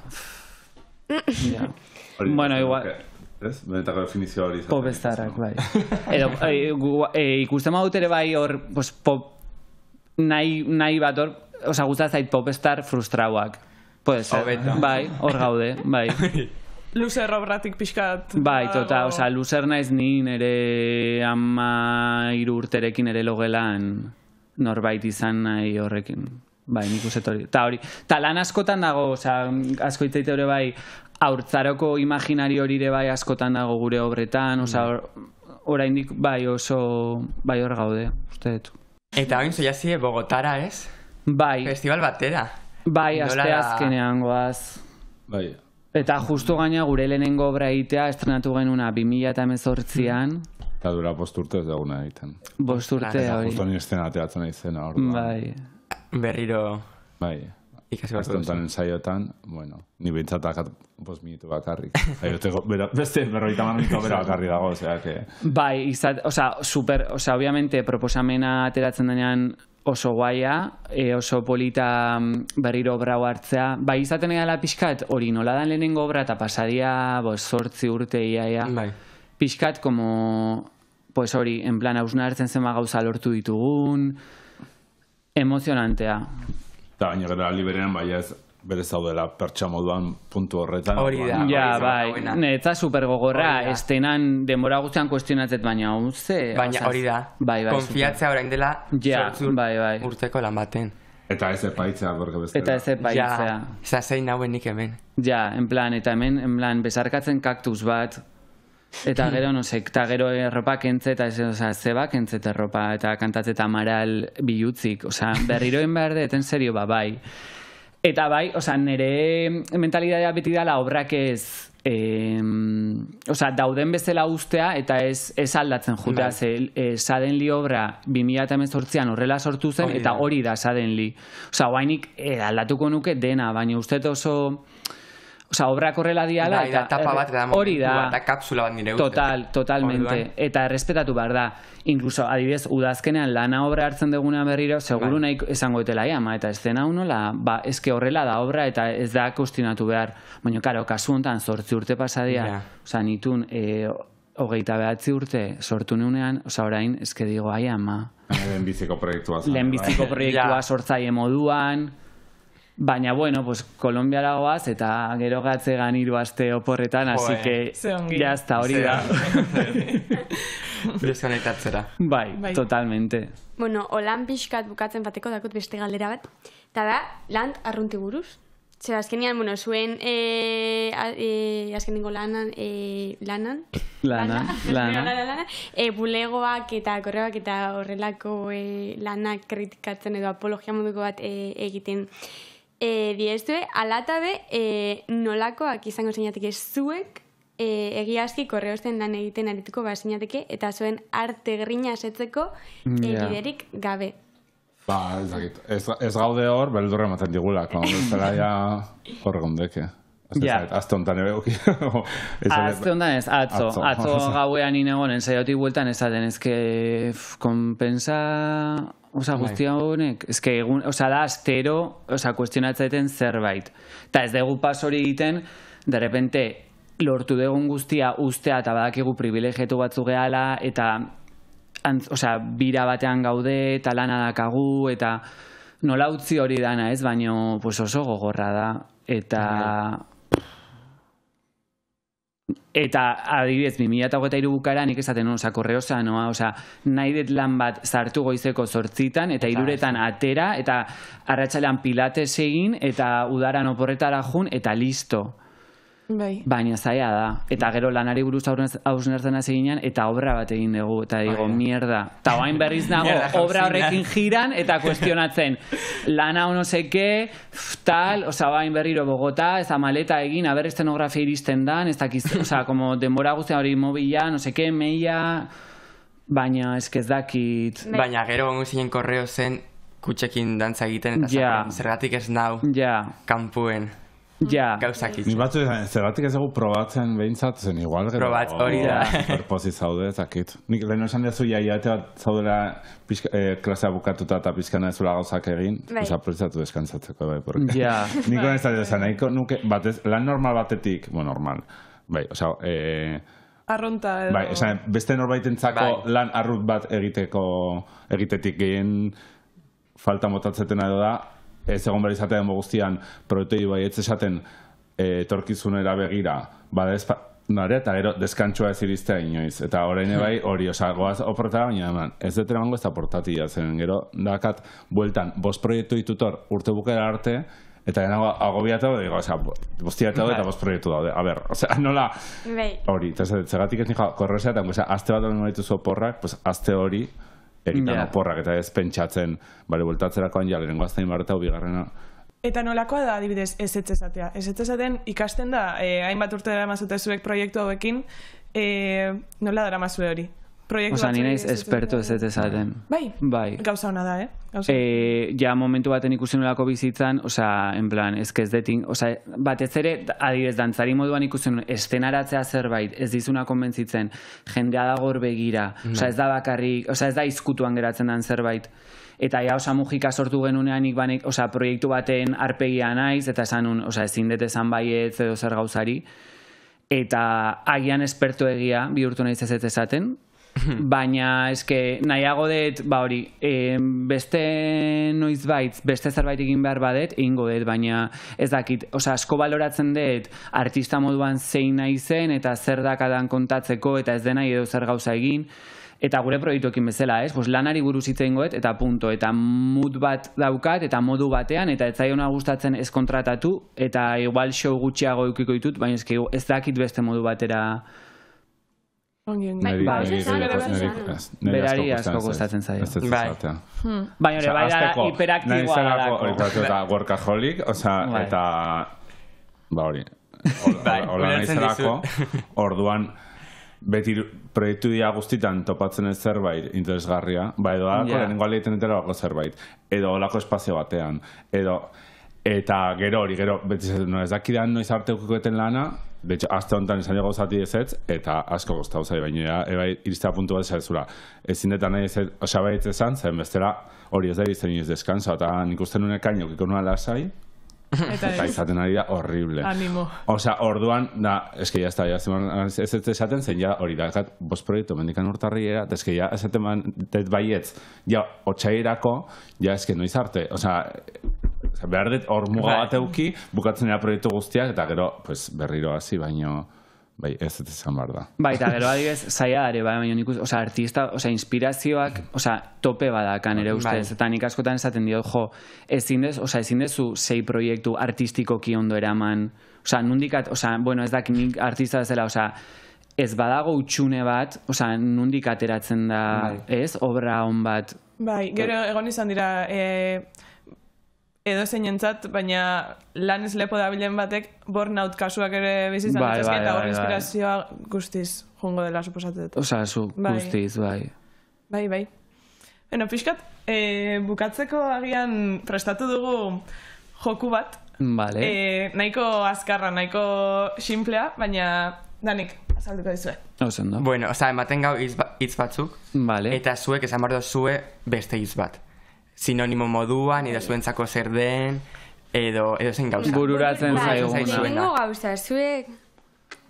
Bueno, igual... Ez? Benetako definizioa hori. Popstarrak, bai. Edo, ikusten badut ere bai hor, pues, pop... Nahi bat hor, oza, guztat zait popstar frustrauak. Puede ser. Bai, hor gaude, bai. Luzer obratik pixkat. Bai, oza, luzer naiz ni nire 13 urterekin ere logelan norbait izan nahi horrekin. Bai, nik uste hori. Ta lan askotan dago, oza, asko itzaite hori bai, haurtzaroko imaginari hori ere bai askotan dago gure obretan, oza, oraindik bai oso, bai hor gaude, uste dut. Eta hain zoiazie Bogotara, ez? Bai. Festival batera. Bai, aste azkenean goaz. Bai. Eta justu gaina gure lehenengo obra egitea estrenatu genuna 2018an. Eta dura 5 urte ez duguna egiten. 5 urte hori. Justo ni estena teatzen izena, orduan. Bai. Berriro... Bai. Ikasi bat Aztontan ensaiotan, bueno, ni bintzatak 5 minutu bakarrik. Beste 50 minutu bera bakarrik dago, osea, que... Bai, oza, obviamente, proposamena ateratzen denean oso guaia, oso polita berriro obra hartzea. Bai, izaten egala pixkat, hori nola dan lehenengo obra eta pasadia 8 urte iaia. Bai. Pixkat, como, pues hori, en plan, hausna hartzen zenba gauza lortu ditugun, emozionantea. Eta baina gara liberean, bai ez, bere zaudela pertsa moduan puntu horretan. Hori da. Ja, bai, netza supergogorra, estenan denbora guztian kuestionatzet, baina untze. Baina hori da, konfiatzea orain dela 8 urteko lan baten. Eta ez epaitzea, borge bestela. Eta ez epaitzea. Ja, zein nauen nik hemen. Ja, en plan, eta hemen, besarkatzen kaktus bat, eta gero, no sé, eta gero erropa kentze, eta zeba kentze erropa, eta kantatze eta Amaral bilutzik, berriroen behar dut, en serio, bai. Eta bai, nire mentalidadea beti dala obrak ez, dauden bezala ustea, eta ez aldatzen jutea, Suddenly obra 2018an horrela sortu zen, eta hori da Suddenly. Guainik aldatuko nuke dena, baina uste oso... obrak horrela diala, eta tapa bat da hori da, eta kapsula bat nire uste. Totalmente, eta errespetatu behar da. Incluso, adibidez, udazkenean lana obra hartzen duguna berriro, seguru nahi esango etela, eta eszena unola, eske horrela da obra, eta ez da kostinatu behar. Baina, karo, kasu honetan 8 urte pasadia, nitun, 29 urte sortu nunean, orain, eske digo, lehenbiziko proiektua. Lehenbiziko proiektua sortzaile moduan, baina, bueno, pues, Kolombiara goaz, eta gero gatzegan 3 aste oporretan, así que, jazta, hori da. Deskonektatzera. Bai, totalmente. Bueno, holan pixkat bukatzen bateko dakot beste galdera bat, eta da, land arrunti buruz. Zer, azkenean, bueno, zuen azkenengo lanan, bulegoak eta korreoak eta horrelako lanak kritikatzen edo apologia moduko bat egiten diezue, alatabe nolakoak izango zeinateke zuek egiazki korreosten lan egiten arituko bazinateke eta zuen arte grina asetzeko biderik gabe. Ez gaude hor, beldurra ematen digulako. Bezala ja horregondeke. Azte honetan ebe uki. Azte honetan ez, atzo gauean inegon, ensaiotik bueltan ezaten, ezke kompensa... guztia honek, ezke egun, da astero, kuestionatzaeten zerbait. Eta ez dugu pas hori egiten, de repente, lortu dugun guztia ustea eta badakigu privilegietu batzu gehala, eta bira batean gaude, eta lana dakagu, eta nola utzi hori dana, ez, baino oso gogorra da, eta adibidez, 2023 bukara nik esaten korreosa noa, nahi dut lan bat sartu goizeko 8 eta 3 atera, eta arratsalean pilates egin, eta udaran oporretara jun, eta listo. Bai. Baina zaila da. Eta gero lanari buruz hausnertzen hasi ginen, eta obra bat egin dugu. Eta digo, mierda. Eta oain berriz nago, obra horrekin jiran, eta kuestionatzen. Lana o no seke, tal, oza, oain berriro Bogota, ez maleta egin, haber estenografia iristen dan, ez dakiz, oza, como denbora guztian hori mobila, no seke, meia, baina ez dakit. Baina gero gongo zinen korreo zen, kutxekin dantza egiten, eta zergatik ez nau, kanpuen. Ja. Gauzak Ni batzu zergatik ez dugu probatzen behintzat, zen igual gero. Probat, hori da. Perpozi zaude, ezakit. Nik lehen esan dezu jaiate bat zaudela klasea bukatuta eta pizkana ezula gauzak egin, aprezatu deskantzatzeko, bai, Ja. Niko ez da desan, nahiko nuke, lan normal batetik, normal, bai, oza, arrunta edo... Bai, esan, beste norbaitentzako lan arrunt bat egitetik gehien falta motatzetena edo da, ez egon behar izatean guztian proiektu bai ez esaten etorkizunera begira, bada eta gero deskantxoa ez iristea inoiz. Eta orain bai hori, goaz oportara, baina ez dut eramango ez da portatia zen. Gero dakat, bueltan, 5 proiektu ditutor urte bukera arte, eta gero agobiatu digo, guztiak daude eta 5 proiektu daude. A ber, nola hori, zegatik ez nija korrezea, eta azte bat hori dituzu oporrak, azte hori, egiten oporrak eta ez pentsatzen, bueltatzerakoan lehenengo aztain barreta bigarrena. Eta nolakoa da, adibidez, ez esatea. Ez esaten ikasten da, hainbat urte dara mazute zuek proiektu hauekin, nola dara mazue hori? Osa, nire esperto ez esaten. Bai? Gauza hona da, Ja, momentu baten ikusi nolako bizitzan, osa, en plan, ez detin, osa, batez ere, adibidez, dantzari moduan ikusi nuen, estenaratzea zerbait, ez dizuna konbentzitzen, jendea da gor begira, osa, ez da bakarrik, osa, ez da izkutuan geratzen den zerbait. Eta ja, osa, mugika sortu genunean ikbanek, osa, proiektu baten arpegia naiz, eta esan nun, osa, ezin dut esan baietz edo zer gauzari, eta agian esperto egia bihurtu naiz ez esaten, baina eske nahiago dut, hori, beste noizbait, beste zerbait egin behar badet, egingo dut, baina ez dakit, asko baloratzen dut artista moduan zein nahi zen, eta zer dakadan kontatzeko, eta ez dena edo zer gauza egin, eta gure proiektuekin bezala, lanari buruz hitz egingo dut, eta punto, eta mood bat daukat, eta modu batean, eta ez zaiona gustatzen ez kontratatu, eta igual show gutxiago eukiko ditut, baina ez dakit beste modu batera. Berari asko gustatzen zaio. Baina hori, bai da hiperaktiboa da. Workaholic, eta hori, hola nahizelako, orduan beti proiektu dia guztitan topatzen ez zerbait interesgarria, edo alako lehenengo aleiten entera bako zerbait, edo olako espazio batean, eta gero hori, beti ez dakidan noiz arte ukikoeten lana, de hecho, azte honetan izan jo gauzati ezetz, eta asko goztau zai, baina iristea puntu bat esatzula. Ezin eta nahi ezetz, baietz ezan, zen bestela hori ez da izan inoiz deskanso, eta nik uste nuen ekaino, kiko nuen lasai, eta izaten ari da horrible. Animo. Orduan, eske ya está, ez ez esaten zen, hori da, 5 proiektu mendikan urtarriera, eta eske ya esaten baietz, otxairako, eske noiz arte, behar dut hor muga bat euki, bukatzen dira proiektu guztiak, eta gero berriro hasi, baino ez ez izan behar da. Eta gero adibidez, zaila dare, baina nik uste, artista, inspirazioak, tope badakan ere ustez, eta nik askotan esaten diot, ezin dezu 6 proiektu artistikoki ondo eraman, nundikat, bueno, ez dakit nik artista bezala, ez badago utxune bat, nundik ateratzen da, ez, obra on bat. Bai, gero egon izan dira, edo zeinentzat, baina lan ez lepo dabilen batek burnout kasuak ere bizizan ditzazke, eta hor inspirazioa guztiz jungo dela suposatet. Guztiz, bai. Bai. Bueno, pixkat, bukatzeko agian prestatu dugu joku bat. Nahiko azkarra, nahiko simplea, baina Danik, azalduko dizue. Bueno, ematen gau hitz batzuk, eta zuek esan bardo zue beste hitz bat. Sinonimo moduan, edo zuentzako zer den, edo zen gauza. Bururatzen zaiguna. Lehenengo gauza, zuek...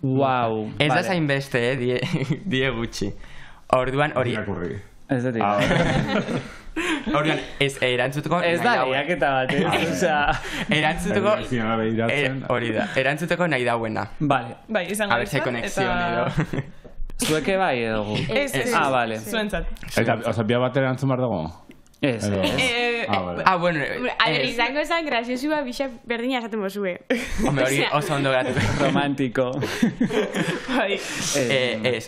Wow. Ez da zain beste, die gutxi. Orduan, hori... Ez da Orduan, erantzuteko... Ez da lehiaketa bat, Erantzuteko... Hori da, erantzuteko nahi dauena. Bai, izango ez da, eta... Zueke bai edo gu? Ez, zuentzat. Eta, bia bat erantzun behar dugu? Ez, Bueno, Izango zen, graziosua bixa berdina esaten bozue. hombre, hori oso ondo geratuko. romantiko. Bai,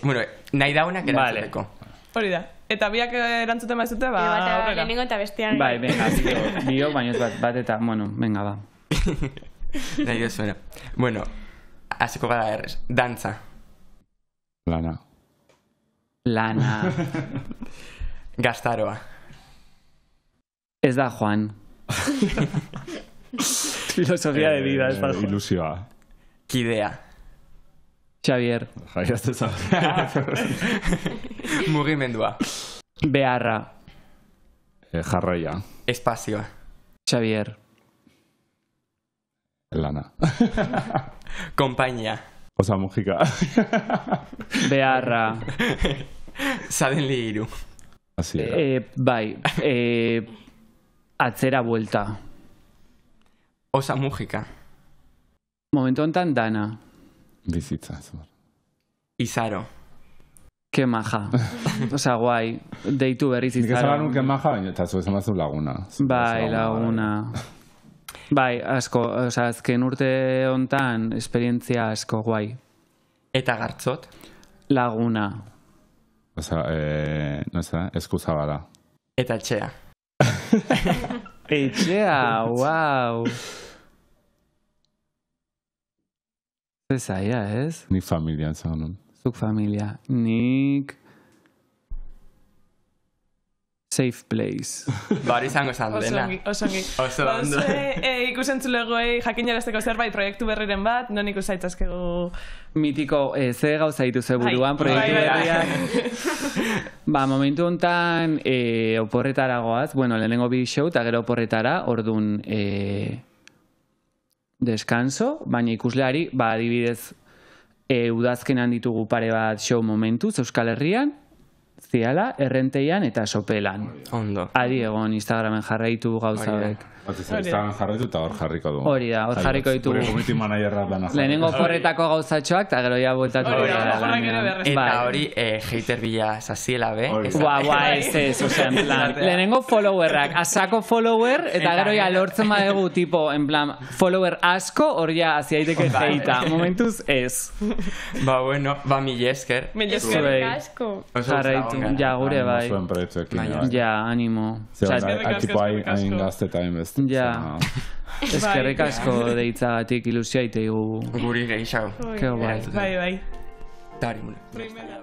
Bueno, nahi daunak erantzuteko. hori da. Eta biak erantzuten baizute, ba, Bata aurrera. lehenengo eta bestean. Bai, venga, biok, baina ez bat eta, bueno, venga, ba. Nahi duzuena. Bueno, hasiko gara errez. Dantza. Lana. Gaztaroa. Ez da Juan. Filosofia de vida, ez da Juan. Ilusioa. Kidea. Xavier. Jaiazte zara. Mugimendua. Beharra. Jarraia. Espazioa. Xavier. Lana. Kompainia. Osa mugika. Beharra. Suddenly hiru. Así era. Bai, atzera buelta. Osa mugika. Momentu honetan dana. Bizitza. Izaro. Ke maja. Osa, guai. Deitu berriz Nik izara. ezala nuke maja, baina eta zu esan bazu laguna. Bai, laguna. Bai, asko. Osa, azken urte honetan, esperientzia asko, guai. Eta gartzot. Laguna. Osa, no sé, eskuzabala. Eta etxea. Etxea, wow. Zezaia, ez? Ni familian zaunun. Zuk familia. Nik... Safe place. Hori izango esan dena. Oso ongi. Oso ondo. Ikusentzulego jakinarazteko zerbait proiektu berriren bat, non ikus zaitazkegu... Mitiko, ze gauza dituzu buruan, proiektu berriak. Ba, momentu honetan, oporretara goaz, bueno, lehenengo bi show, eta gero oporretara, ordun descanso, baina ikusleari, ba, adibidez, udazkenan ditugu pare bat show momentuz, Euskal Herrian, Ziala, Errenteian eta Sopelan. Ondo. Adi egon Instagramen jarraitu gauza hauek. Estaban jarraitu eta hor jarriko du. Hori da, hor jarriko ditugu. Gure community managerra dana. Lehenengo porretako gauzatxoak, eta gero ja bueltatu Hori da, gara horrek ere lanean. berrez. Eta Bai. hori, hater bila zaziela be. Ba, ez, osea, en plan, lehenengo followerrak, asako follower, eta gero ja lortzen badegu, tipo, en plan, follower asko, hori ja, aziaiteke heita. Momentuz, ez. Ba, bueno, ba, mila esker. Mil esker. Zuei. Asko. Jarraitu, ja, gure bai. Zuen proiektuekin. Bai, bai. Ja, animo. Zeba, Osea, tipo eskerrik asko. hain gazte eta hain beste. Ja. Eskerrik asko deitzagatik ilusioa iteigu. Guri gehiago. Ke guai. Bai, bai. Eta hori, bueno. Primera.